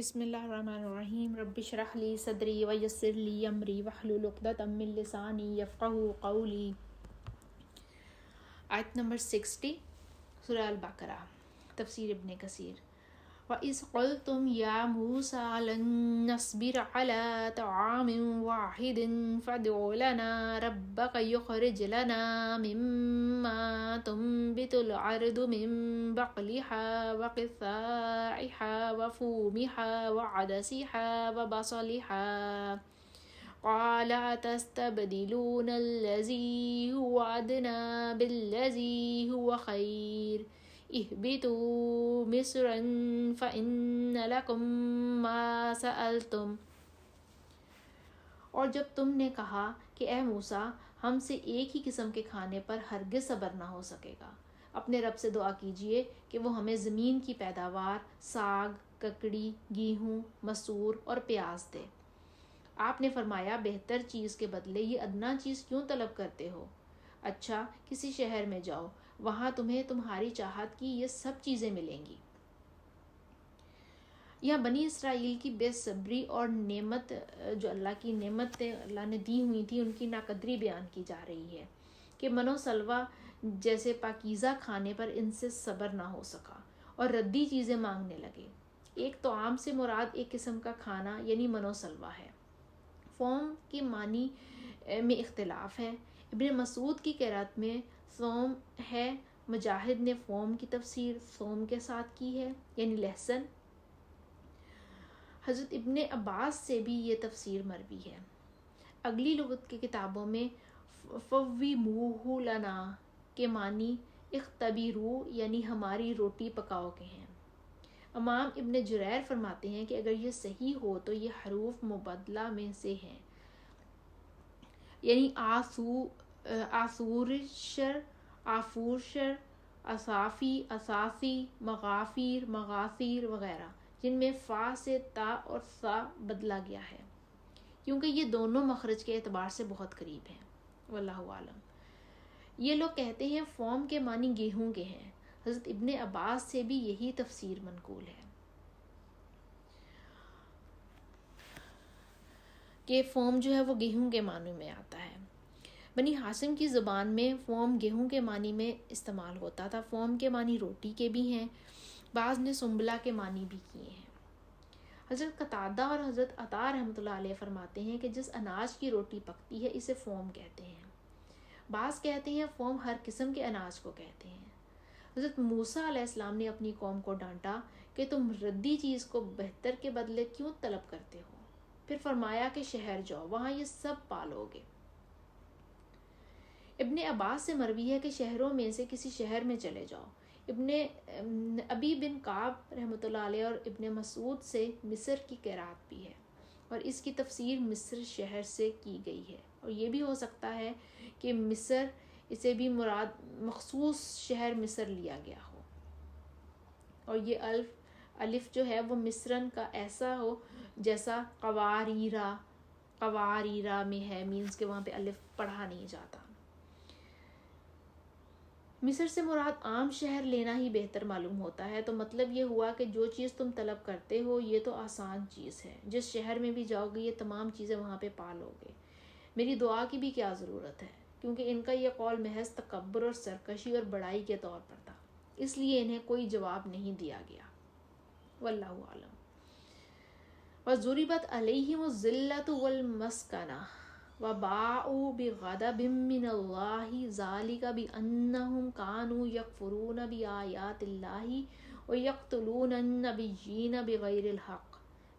بسم اللہ الرحمن الرحیم رب اشرح لی صدری ویسر لی امری واحلل عقدۃ من لسانی یفقہوا قولی۔ آیت نمبر 60 سورہ البقرہ، تفسیر ابن کثیر۔ وَإِذْ قُلْتُمْ يَا مُوسَىٰ لَن نَّصْبِرَ عَلَىٰ طَعَامٍ وَاحِدٍ فَادْعُ لَنَا رَبَّكَ يُخْرِجْ لَنَا مِمَّا تُنبِتُ الْأَرْضُ مِن بَقْلِهَا وَقِثَّائِهَا وَفُومِهَا وَعَدَسِهَا وَبَصَلِهَا قَالَ أَتَسْتَبْدِلُونَ الَّذِي هُوَ أَدْنَىٰ بِالَّذِي هُوَ خَيْرٌ اهبطوا مصرا فإن لكم ما سألتم۔ اور جب تم نے کہا کہ اے موسیٰ ہم سے ایک ہی قسم کے کھانے پر ہرگز صبر نہ ہو سکے گا، اپنے رب سے دعا کیجیے کہ وہ ہمیں زمین کی پیداوار، ساگ، ککڑی، گیہوں، مسور اور پیاز دے۔ آپ نے فرمایا بہتر چیز کے بدلے یہ ادنا چیز کیوں طلب کرتے ہو؟ اچھا کسی شہر میں جاؤ، وہاں تمہیں تمہاری چاہت کی یہ سب چیزیں ملیں گی۔ یہاں بنی اسرائیل کی بے صبری اور نعمت، جو اللہ کی نعمتیں اللہ نے دی ہوئی تھی، ان کی ناقدری بیان کی جا رہی ہے کہ من و سلوہ جیسے پاکیزہ کھانے پر ان سے صبر نہ ہو سکا اور ردی چیزیں مانگنے لگے۔ ایک طعام سے مراد ایک قسم کا کھانا یعنی من و سلوہ ہے۔ فوم کے معنی میں اختلاف ہے۔ ابن مسعود کی قرأت میں ثوم ہے، مجاہد نے فوم کی تفسیر ثوم کے ساتھ کی ہے یعنی لہسن۔ حضرت ابن عباس سے بھی یہ تفسیر مروی ہے۔ اگلی لغت کی کتابوں میں فوّموہ لنا کے معنی اختبروا یعنی ہماری روٹی پکاؤ کے ہیں۔ امام ابن جریر فرماتے ہیں کہ اگر یہ صحیح ہو تو یہ حروف مبدلہ میں سے ہیں، یعنی آسورشر، آفورشر، اصافی، اسافی، مغافیر، مغافیر وغیرہ، جن میں فا سے تا اور ثا بدلا گیا ہے کیونکہ یہ دونوں مخرج کے اعتبار سے بہت قریب ہیں۔ واللہ عالم۔ یہ لوگ کہتے ہیں فوم کے معنی گیہوں کے ہیں۔ حضرت ابن عباس سے بھی یہی تفسیر منقول ہے کہ فوم جو ہے وہ گیہوں کے معنی میں آتا ہے۔ بنی ہاشم کی زبان میں فوم گیہوں کے معنی میں استعمال ہوتا تھا۔ فوم کے معنی روٹی کے بھی ہیں، بعض نے سنبلہ کے معنی بھی کیے ہیں۔ حضرت قتادہ اور حضرت عطا رحمۃ اللہ علیہ فرماتے ہیں کہ جس اناج کی روٹی پکتی ہے اسے فوم کہتے ہیں۔ بعض کہتے ہیں فوم ہر قسم کے اناج کو کہتے ہیں۔ حضرت موسیٰ علیہ السلام نے اپنی قوم کو ڈانٹا کہ تم ردی چیز کو بہتر کے بدلے کیوں طلب کرتے ہو؟ پھر فرمایا کہ شہر جاؤ، وہاں یہ سب پالو گے۔ ابن عباس سے مروی ہے کہ شہروں میں سے کسی شہر میں چلے جاؤ۔ ابی بن کعب رحمۃ اللہ علیہ اور ابن مسعود سے مصر کی قرأت بھی ہے اور اس کی تفسیر مصر شہر سے کی گئی ہے، اور یہ بھی ہو سکتا ہے کہ مصر اسے بھی مراد مخصوص شہر مصر لیا گیا ہو، اور یہ الف جو ہے وہ مصرن کا ایسا ہو جیسا قواریرا میں ہے، مینز کہ وہاں پہ الف پڑھا نہیں جاتا۔ مصر سے مراد عام شہر لینا ہی بہتر معلوم ہوتا ہے، تو مطلب یہ ہوا کہ جو چیز تم طلب کرتے ہو یہ تو آسان چیز ہے، جس شہر میں بھی جاؤ گے یہ تمام چیزیں وہاں پہ پالو گے۔ میری دعا کی بھی کیا ضرورت ہے، کیونکہ ان کا یہ قول محض تکبر اور سرکشی اور بڑائی کے طور پر تھا، اس لیے انہیں کوئی جواب نہیں دیا گیا۔ واللہ عالم۔ وَضُرِبَتْ عَلَيْهِمُ الذِّلَّةُ وَالْمَسْكَنَةُ وَبَاءُوا بِغَضَبٍ مِّنَ اللَّهِ ذَلِكَ بِأَنَّهُمْ كَانُوا يَكْفُرُونَ بِآيَاتِ اللَّهِ وَيَقْتُلُونَ النَّبِيِّينَ بِغَيْرِ الْحَقِّ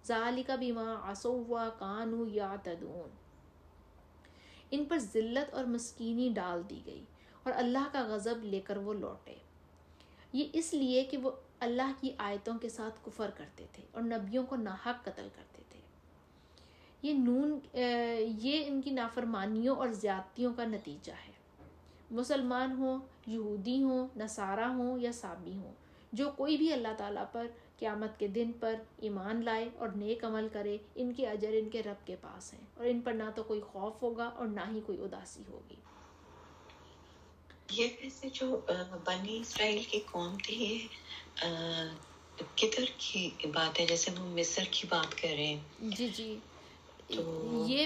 ذَلِكَ بِمَا عَصَوْا وَكَانُوا يَعْتَدُونَ۔ ان پر ذلت اور مسکینی ڈال دی گئی اور اللہ کا غضب لے کر وہ لوٹے، یہ اس لیے کہ وہ اللہ کی آیتوں کے ساتھ کفر کرتے تھے اور نبیوں کو ناحق قتل کرتے تھے۔ یہ ان کی نافرمانیوں اور زیادتیوں کا نتیجہ ہے۔ مسلمان ہوں، یہودی ہوں، نصارہ ہوں یا سابی ہوں، جو کوئی بھی اللہ تعالیٰ پر قیامت کے دن پر ایمان لائے اور نیک عمل کرے، ان کے اجر ان کے رب کے پاس ہیں، اور ان پر نہ تو کوئی خوف ہوگا اور نہ ہی کوئی اداسی ہوگی۔ یہ ویسے جو بنی اسرائیل کی قوم تھی، کدھر کی بات ہے؟ جیسے وہ مصر کی بات کر رہے ہیں. جی یہ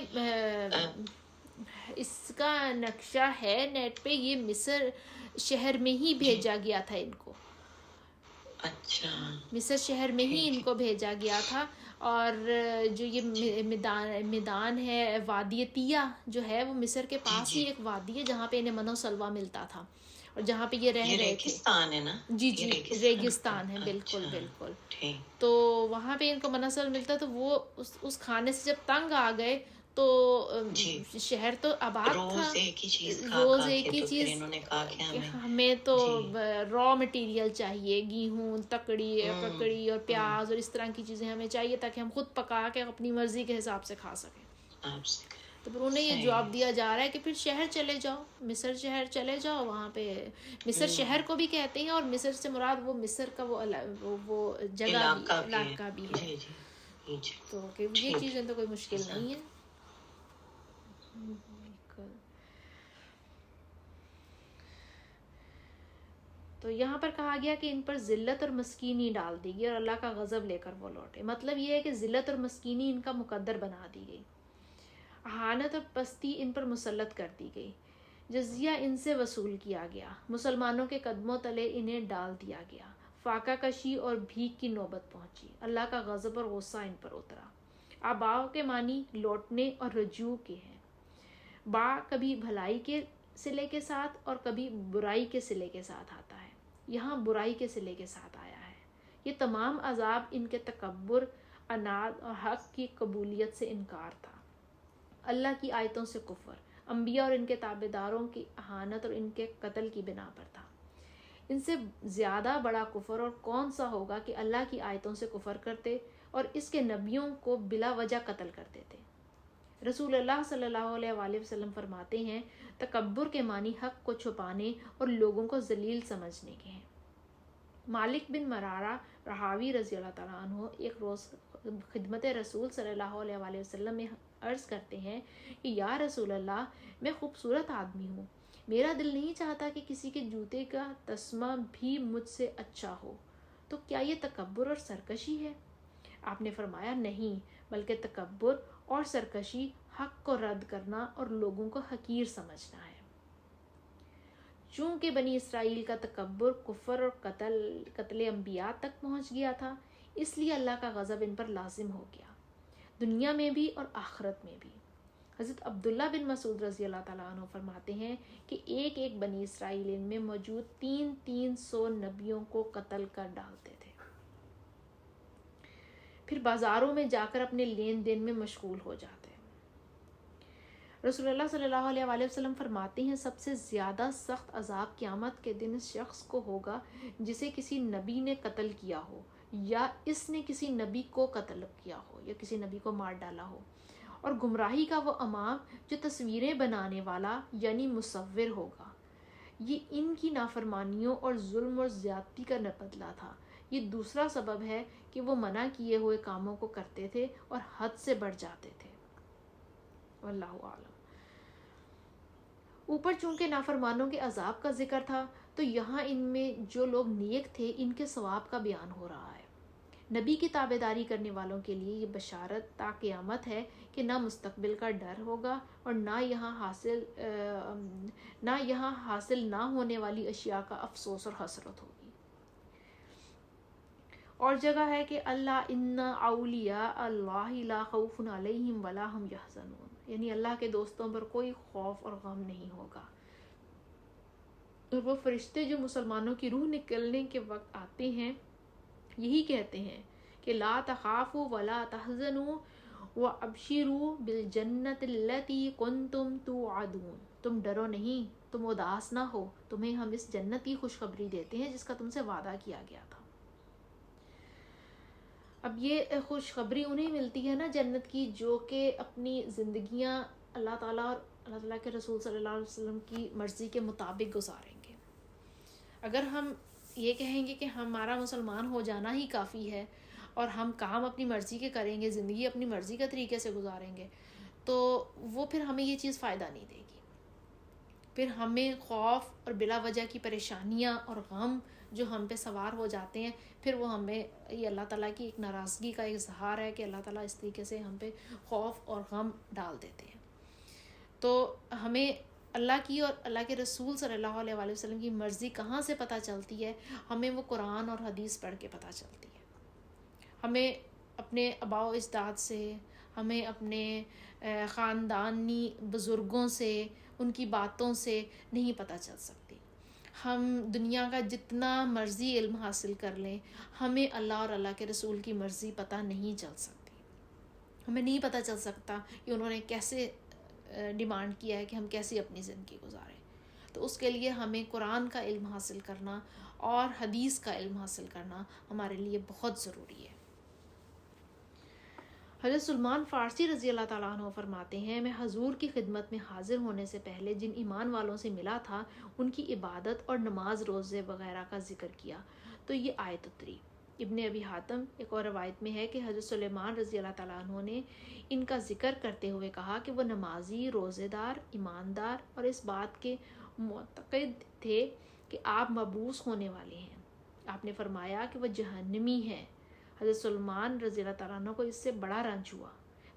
اس کا نقشہ ہے نیٹ پہ. یہ مصر شہر میں ہی بھیجا گیا تھا ان کو. اچھا مصر شہر میں ہی ان کو بھیجا گیا تھا. اور جو یہ میدان ہے وادی طیہ جو ہے وہ مصر کے پاس ہی ایک وادی ہے جہاں پہ انہیں من و سلوہ ملتا تھا اور جہاں پہ یہ رہ رہے تھے. ریگستان ہے نا؟ جی ریگستان ہے. بالکل بالکل. تو وہاں پہ ان کو من و سلوہ ملتا. تو وہ اس کھانے سے جب تنگ آ گئے تو شہر تو آباد تھا. روز ایک ہی چیز ہمیں تو را مٹیریل چاہیے, گیہوں, ککڑی اور پیاز اور اس طرح کی چیزیں ہمیں چاہیے تاکہ ہم خود پکا کے اپنی مرضی کے حساب سے کھا سکیں. تو پھر انہیں یہ جواب دیا جا رہا ہے کہ پھر شہر چلے جاؤ, مصر شہر چلے جاؤ. وہاں پہ مصر شہر کو بھی کہتے ہیں اور مصر سے مراد وہ مصر کا وہ جگہ بھی, علاقہ بھی ہے. تو یہ چیزیں تو کوئی مشکل نہیں ہے. تو یہاں پر کہا گیا کہ ان پر ذلت اور مسکینی ڈال دی گئی اور اللہ کا غضب لے کر وہ لوٹے. مطلب یہ ہے کہ ذلت اور مسکینی ان کا مقدر بنا دی گئی, اہانت اور پستی ان پر مسلط کر دی گئی, جزیہ ان سے وصول کیا گیا, مسلمانوں کے قدموں تلے انہیں ڈال دیا گیا, فاقہ کشی اور بھیک کی نوبت پہنچی, اللہ کا غضب اور غصہ ان پر اترا. آباؤ کے معنی لوٹنے اور رجوع کے ہیں. با کبھی بھلائی کے صلے کے ساتھ اور کبھی برائی کے صلے کے ساتھ آتا ہے. یہاں برائی کے صلے کے ساتھ آیا ہے. یہ تمام عذاب ان کے تکبر, عناد اور حق کی قبولیت سے انکار تھا, اللہ کی آیتوں سے کفر, انبیاء اور ان کے تابعداروں کی اہانت اور ان کے قتل کی بنا پر تھا. ان سے زیادہ بڑا کفر اور کون سا ہوگا کہ اللہ کی آیتوں سے کفر کرتے اور اس کے نبیوں کو بلا وجہ قتل کرتے تھے. رسول اللہ صلی اللہ علیہ وآلہ وسلم فرماتے ہیں تکبر کے معنی حق کو چھپانے اور لوگوں کو ذلیل سمجھنے کے ہیں. مالک بن مرارہ رحاوی رضی اللہ تعالیٰ عنہ ایک روز خدمت رسول صلی اللہ علیہ وآلہ وسلم میں عرض کرتے ہیں کہ یا رسول اللہ, میں خوبصورت آدمی ہوں, میرا دل نہیں چاہتا کہ کسی کے جوتے کا تسمہ بھی مجھ سے اچھا ہو, تو کیا یہ تکبر اور سرکشی ہے؟ آپ نے فرمایا نہیں, بلکہ تکبر اور سرکشی حق کو رد کرنا اور لوگوں کو حقیر سمجھنا ہے. چونکہ بنی اسرائیل کا تکبر کفر اور قتل انبیاء تک پہنچ گیا تھا, اس لیے اللہ کا غضب ان پر لازم ہو گیا, دنیا میں بھی اور آخرت میں بھی. حضرت عبداللہ بن مسعود رضی اللہ تعالیٰ عنہ فرماتے ہیں کہ ایک ایک بنی اسرائیل میں موجود 300 نبیوں کو قتل کر ڈالتے تھے, پھر بازاروں میں جا کر اپنے لین دین میں مشغول ہو جاتے. رسول اللہ صلی اللہ علیہ وآلہ وسلم فرماتے ہیں سب سے زیادہ سخت عذاب قیامت کے دن اس شخص کو ہوگا جسے کسی نبی نے قتل کیا ہو یا اس نے کسی نبی کو قتل کیا ہو یا کسی نبی کو مار ڈالا ہو, اور گمراہی کا وہ امام جو تصویریں بنانے والا یعنی مصور ہوگا. یہ ان کی نافرمانیوں اور ظلم اور زیادتی کا بدلہ تھا. یہ دوسرا سبب ہے کہ وہ منع کیے ہوئے کاموں کو کرتے تھے اور حد سے بڑھ جاتے تھے. واللہ اعلم. اوپر چونکہ نافرمانوں کے عذاب کا ذکر تھا تو یہاں ان میں جو لوگ نیک تھے ان کے ثواب کا بیان ہو رہا ہے. نبی کی تابعداری کرنے والوں کے لیے یہ بشارت تا قیامت ہے کہ نہ مستقبل کا ڈر ہوگا اور نہ یہاں حاصل نہ ہونے والی اشیاء کا افسوس اور حسرت ہوگی. اور جگہ ہے کہ اللہ ان اولیاء اللہ لا خوف علیہم ولا هم یحزنون, یعنی اللہ کے دوستوں پر کوئی خوف اور غم نہیں ہوگا. اور وہ فرشتے جو مسلمانوں کی روح نکلنے کے وقت آتے ہیں یہی کہتے ہیں کہ لا تخافوا ولا تحزنوا وابشروا بالجنۃ التي کنتم توعدون, تم ڈرو نہیں, تم اداس نہ ہو, تمہیں ہم اس جنت کی خوشخبری دیتے ہیں جس کا تم سے وعدہ کیا گیا تھا. اب یہ خوشخبری انہیں ملتی ہے نا جنت کی جو کہ اپنی زندگیاں اللہ تعالیٰ اور اللہ تعالیٰ کے رسول صلی اللہ علیہ وسلم کی مرضی کے مطابق گزاریں گے. اگر ہم یہ کہیں گے کہ ہمارا مسلمان ہو جانا ہی کافی ہے اور ہم کام اپنی مرضی کے کریں گے, زندگی اپنی مرضی کا طریقے سے گزاریں گے, تو وہ پھر ہمیں یہ چیز فائدہ نہیں دے گی. پھر ہمیں خوف اور بلا وجہ کی پریشانیاں اور غم جو ہم پہ سوار ہو جاتے ہیں، پھر وہ ہمیں یہ اللہ تعالیٰ کی ایک ناراضگی کا ایک اظہار ہے کہ اللہ تعالیٰ اس طریقے سے ہم پہ خوف اور غم ڈال دیتے ہیں۔ تو ہمیں اللہ کی اور اللہ کے رسول صلی اللہ علیہ وآلہ وسلم کی مرضی کہاں سے پتہ چلتی ہے؟ ہمیں وہ قرآن اور حدیث پڑھ کے پتہ چلتی ہے۔ ہمیں اپنے آباء و اجداد سے، ہمیں اپنے خاندانی بزرگوں سے، ان کی باتوں سے نہیں پتہ چل سکتی۔ ہم دنیا کا جتنا مرضی علم حاصل کر لیں، ہمیں اللہ اور اللہ کے رسول کی مرضی پتہ نہیں چل سکتی۔ ہمیں نہیں پتہ چل سکتا کہ انہوں نے کیسے ڈیمانڈ کیا ہے کہ ہم کیسی اپنی زندگی گزاریں۔ تو اس کے لیے ہمیں قرآن کا علم حاصل کرنا اور حدیث کا علم حاصل کرنا ہمارے لیے بہت ضروری ہے۔ حضرت سلمان فارسی رضی اللہ تعالیٰ عنہ فرماتے ہیں، میں حضور کی خدمت میں حاضر ہونے سے پہلے جن ایمان والوں سے ملا تھا ان کی عبادت اور نماز روزے وغیرہ کا ذکر کیا تو یہ آیت اتری۔ ابن ابی حاتم ایک اور روایت میں ہے کہ حضرت سلیمان رضی اللہ تعالیٰ عنہ نے ان کا ذکر کرتے ہوئے کہا کہ وہ نمازی، روزے دار، ایماندار اور اس بات کے معتقد تھے کہ آپ مبعوث ہونے والے ہیں۔ آپ نے فرمایا کہ وہ جہنمی ہیں۔ حضرت سلمان رضی اللہ تعالیٰ عنہ کو اس سے بڑا رنج ہوا۔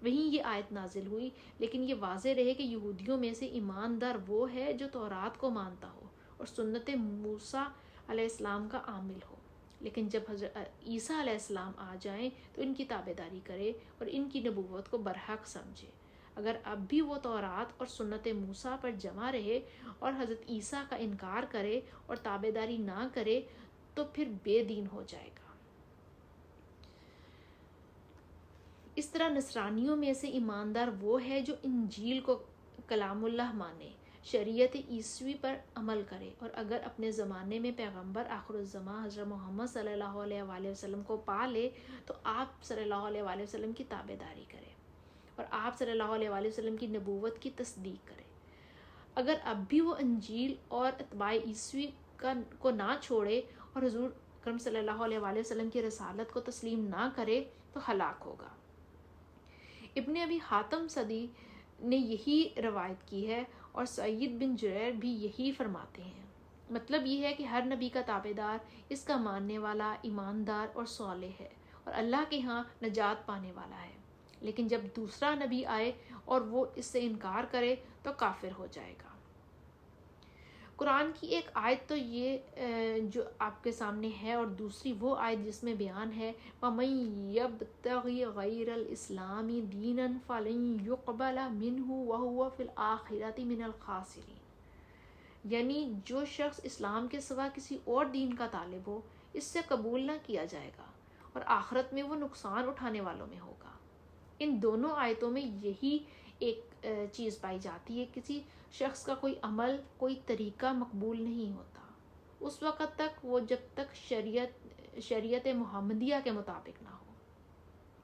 وہیں یہ آیت نازل ہوئی، لیکن یہ واضح رہے کہ یہودیوں میں سے ایماندار وہ ہے جو تورات کو مانتا ہو اور سنت موسیٰ علیہ السلام کا عامل ہو، لیکن جب حضرت عیسیٰ علیہ السلام آ جائیں تو ان کی تابعداری کرے اور ان کی نبوت کو برحق سمجھے۔ اگر اب بھی وہ تورات اور سنت موسیٰ پر جمع رہے اور حضرت عیسیٰ کا انکار کرے اور تابعداری نہ کرے تو پھر بے دین ہو جائے گا۔ اس طرح نصرانیوں میں سے ایماندار وہ ہے جو انجیل کو کلام اللہ مانے، شریعت عیسوی پر عمل کرے، اور اگر اپنے زمانے میں پیغمبر آخر الزماں حضرت محمد صلی اللہ علیہ وآلہ وسلم کو پا لے تو آپ صلی اللہ علیہ وآلہ وسلم کی تابعداری کرے اور آپ صلی اللہ علیہ وآلہ وسلم کی نبوت کی تصدیق کرے۔ اگر اب بھی وہ انجیل اور اتباع عیسوی کو نہ چھوڑے اور حضور اکرم صلی اللہ علیہ وآلہ وسلم کی رسالت کو تسلیم نہ کرے تو ہلاک ہوگا۔ ابن ابی حاتم صدی نے یہی روایت کی ہے اور سعید بن جریر بھی یہی فرماتے ہیں۔ مطلب یہ ہے کہ ہر نبی کا تابعدار اس کا ماننے والا ایماندار اور صالح ہے اور اللہ کے ہاں نجات پانے والا ہے، لیکن جب دوسرا نبی آئے اور وہ اس سے انکار کرے تو کافر ہو جائے گا۔ قرآن کی ایک آیت تو یہ جو آپ کے سامنے ہے، اور دوسری وہ آیت جس میں بیان ہے وَمَن يَبْتَغِ غَيْرَ الْإِسْلَامِ دِينًا فَلَن يُقْبَلَ مِنْهُ وَهُوَ فِي الْآخِرَةِ مِنَ الْخَاسِرِينَ، یعنی جو شخص اسلام کے سوا کسی اور دین کا طالب ہو اس سے قبول نہ کیا جائے گا اور آخرت میں وہ نقصان اٹھانے والوں میں ہوگا۔ ان دونوں آیتوں میں یہی ایک چیز پائی جاتی ہے، کسی شخص کا کوئی عمل، کوئی طریقہ مقبول نہیں ہوتا اس وقت تک وہ جب تک شریعت محمدیہ کے مطابق نہ ہو،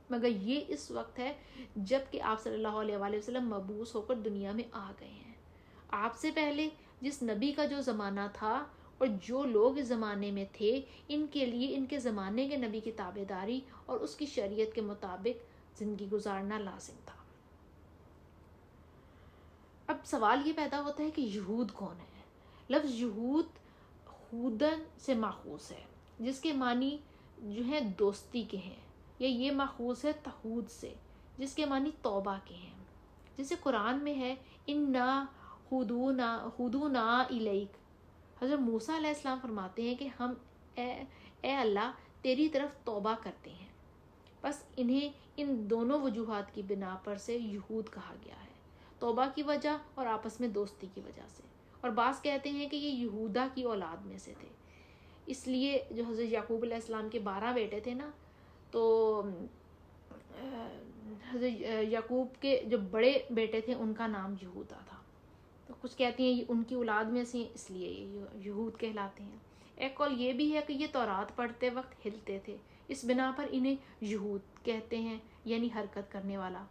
مگر یہ اس وقت ہے جب کہ آپ صلی اللہ علیہ وآلہ وسلم مبعوث ہو کر دنیا میں آ گئے ہیں۔ آپ سے پہلے جس نبی کا جو زمانہ تھا اور جو لوگ اس زمانے میں تھے، ان کے لیے ان کے زمانے کے نبی کی تابعداری اور اس کی شریعت کے مطابق زندگی گزارنا لازم تھا۔ اب سوال یہ پیدا ہوتا ہے کہ یہود کون ہے؟ لفظ یہود ہودن سے ماخوذ ہے، جس کے معنی جو ہیں دوستی کے ہیں، یا یہ ماخوذ ہے تہود سے جس کے معنی توبہ کے ہیں، جیسے قرآن میں ہے اِنَّا ہُدُونَا اِلَيْكَ۔ حضرت موسیٰ علیہ السلام فرماتے ہیں کہ ہم اے اللہ تیری طرف توبہ کرتے ہیں۔ بس انہیں ان دونوں وجوہات کی بنا پر سے یہود کہا گیا ہے، توبہ کی وجہ اور آپس میں دوستی کی وجہ سے، اور بعض کہتے ہیں کہ یہ یہودا کی اولاد میں سے تھے، اس لیے جو حضرت یعقوب علیہ السلام کے 12 بیٹے تھے نا، تو حضرت یعقوب کے جو بڑے بیٹے تھے ان کا نام یہودا تھا، تو کچھ کہتے ہیں ان کی اولاد میں سے اس لیے یہ یہود کہلاتے ہیں۔ ایک قول یہ بھی ہے کہ یہ تورات پڑھتے وقت ہلتے تھے، اس بنا پر انہیں یہود کہتے ہیں، یعنی حرکت کرنے والا۔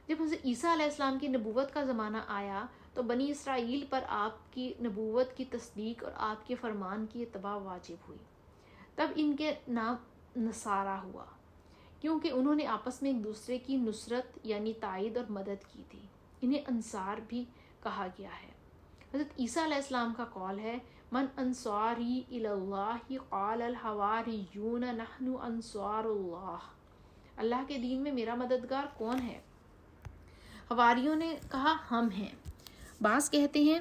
جب حضرت عیسیٰ علیہ السلام کی نبوت کا زمانہ آیا تو بنی اسرائیل پر آپ کی نبوت کی تصدیق اور آپ کے فرمان کی اتباع واجب ہوئی۔ تب ان کے نام نصارہ ہوا، کیونکہ انہوں نے آپس میں ایک دوسرے کی نصرت یعنی تائید اور مدد کی تھی۔ انہیں انصار بھی کہا گیا ہے۔ حضرت عیسیٰ علیہ السلام کا قول ہے من انصاری الی اللہ قال الحواریون نحن انصار اللہ، اللہ کے دین میں میرا مددگار کون ہے؟ حواریوں نے کہا ہم ہیں۔ بعض کہتے ہیں